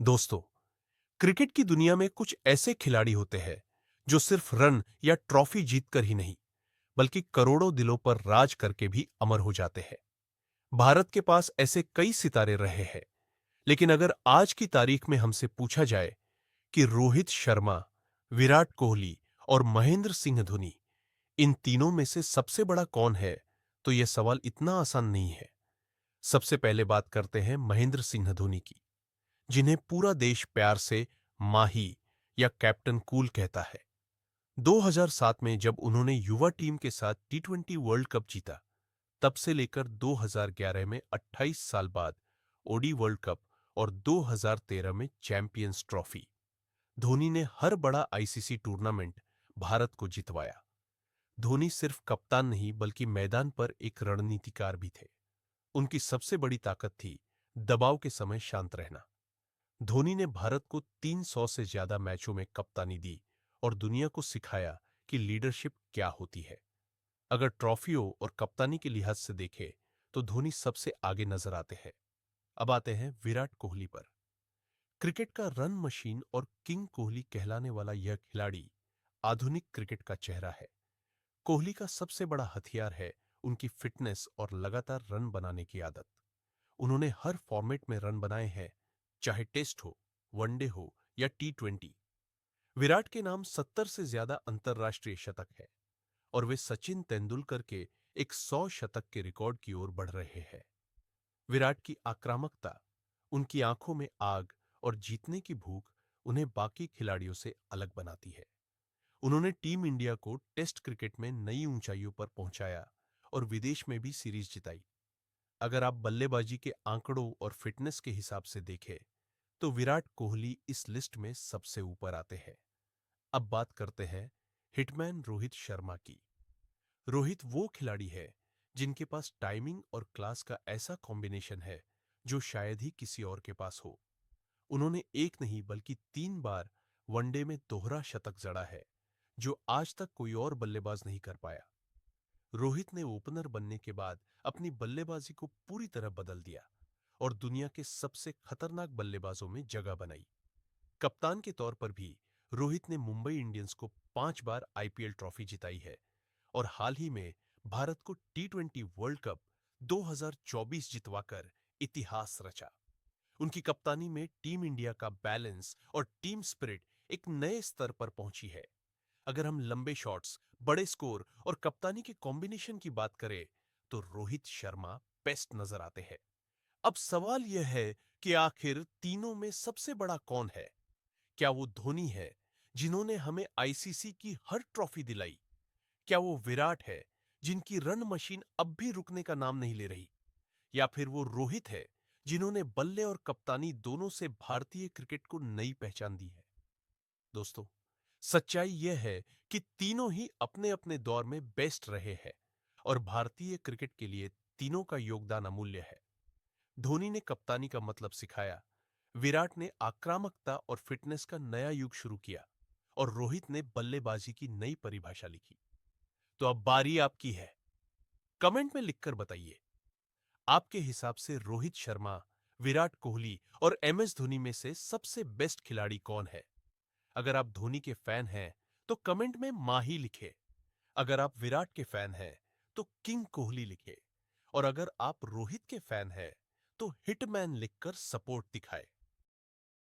दोस्तों, क्रिकेट की दुनिया में कुछ ऐसे खिलाड़ी होते हैं जो सिर्फ रन या ट्रॉफी जीतकर ही नहीं बल्कि करोड़ों दिलों पर राज करके भी अमर हो जाते हैं। भारत के पास ऐसे कई सितारे रहे हैं, लेकिन अगर आज की तारीख में हमसे पूछा जाए कि रोहित शर्मा, विराट कोहली और महेंद्र सिंह धोनी इन तीनों में से सबसे बड़ा कौन है, तो यह सवाल इतना आसान नहीं है। सबसे पहले बात करते हैं महेंद्र सिंह धोनी की, जिन्हें पूरा देश प्यार से माही या कैप्टन कूल कहता है। 2007 में जब उन्होंने युवा टीम के साथ टी20 वर्ल्ड कप जीता, तब से लेकर 2011 में 28 साल बाद ओडी वर्ल्ड कप और 2013 में चैंपियंस ट्रॉफी, धोनी ने हर बड़ा आईसीसी टूर्नामेंट भारत को जितवाया। धोनी सिर्फ कप्तान नहीं बल्कि मैदान पर एक रणनीतिकार भी थे। उनकी सबसे बड़ी ताकत थी दबाव के समय शांत रहना। धोनी ने भारत को 300 से ज्यादा मैचों में कप्तानी दी और दुनिया को सिखाया कि लीडरशिप क्या होती है। अगर ट्रॉफियों और कप्तानी के लिहाज से देखें तो धोनी सबसे आगे नजर आते हैं। अब आते हैं विराट कोहली पर। क्रिकेट का रन मशीन और किंग कोहली कहलाने वाला यह खिलाड़ी आधुनिक क्रिकेट का चेहरा है। कोहली का सबसे बड़ा हथियार है उनकी फिटनेस और लगातार रन बनाने की आदत। उन्होंने हर फॉर्मेट में रन बनाए हैं, चाहे टेस्ट हो, वनडे हो या टी20। विराट के नाम 70 से ज्यादा अंतर्राष्ट्रीय शतक है और वे सचिन तेंदुलकर के एक 100 शतक के रिकॉर्ड की ओर बढ़ रहे हैं। विराट की आक्रामकता, उनकी आंखों में आग और जीतने की भूख उन्हें बाकी खिलाड़ियों से अलग बनाती है। उन्होंने टीम इंडिया को टेस्ट क्रिकेट में नई ऊंचाइयों पर पहुंचाया और विदेश में भी सीरीज जिताई। अगर आप बल्लेबाजी के आंकड़ों और फिटनेस के हिसाब से देखें तो विराट कोहली इस लिस्ट में सबसे ऊपर आते हैं। अब बात करते हैं हिटमैन रोहित शर्मा की। रोहित वो खिलाड़ी है जिनके पास टाइमिंग और क्लास का ऐसा कॉम्बिनेशन है जो शायद ही किसी और के पास हो। उन्होंने एक नहीं बल्कि 3 बार वनडे में दोहरा शतक जड़ा है, जो आज तक कोई और बल्लेबाज नहीं कर पाया। रोहित ने ओपनर बनने के बाद अपनी बल्लेबाजी को पूरी तरह बदल दिया और दुनिया के सबसे खतरनाक बल्लेबाजों में जगह बनाई। कप्तान के तौर पर भी रोहित ने मुंबई इंडियंस को 5 बार आईपीएल ट्रॉफी जिताई है और हाल ही में भारत को टी20 वर्ल्ड कप 2024 जितवाकर इतिहास रचा। उनकी कप्तानी में टीम इंडिया का बैलेंस और टीम स्पिरिट एक नए स्तर पर पहुंची है। अगर हम लंबे शॉट्स, बड़े स्कोर और कप्तानी के कॉम्बिनेशन की बात करें तो रोहित शर्मा बेस्ट नजर आते हैं। अब सवाल यह है कि आखिर तीनों में सबसे बड़ा कौन है? क्या वो धोनी है, जिन्होंने हमें आईसीसी की हर ट्रॉफी दिलाई? क्या वो विराट है, जिनकी रन मशीन अब भी रुकने का नाम नहीं ले रही? या फिर वो रोहित है, जिन्होंने बल्ले और कप्तानी दोनों से भारतीय क्रिकेट को नई पहचान दी है? दोस्तों, सच्चाई यह है कि तीनों ही अपने अपने दौर में बेस्ट रहे हैं और भारतीय क्रिकेट के लिए तीनों का योगदान अमूल्य है। धोनी ने कप्तानी का मतलब सिखाया, विराट ने आक्रामकता और फिटनेस का नया युग शुरू किया और रोहित ने बल्लेबाजी की नई परिभाषा लिखी। तो अब बारी आपकी है। कमेंट में लिखकर बताइए, आपके हिसाब से रोहित शर्मा, विराट कोहली और एमएस धोनी में से सबसे बेस्ट खिलाड़ी कौन है? अगर आप धोनी के फैन हैं तो कमेंट में माही लिखें। अगर आप विराट के फैन हैं तो किंग कोहली लिखें। और अगर आप रोहित के फैन हैं तो हिटमैन लिखकर सपोर्ट दिखाएं।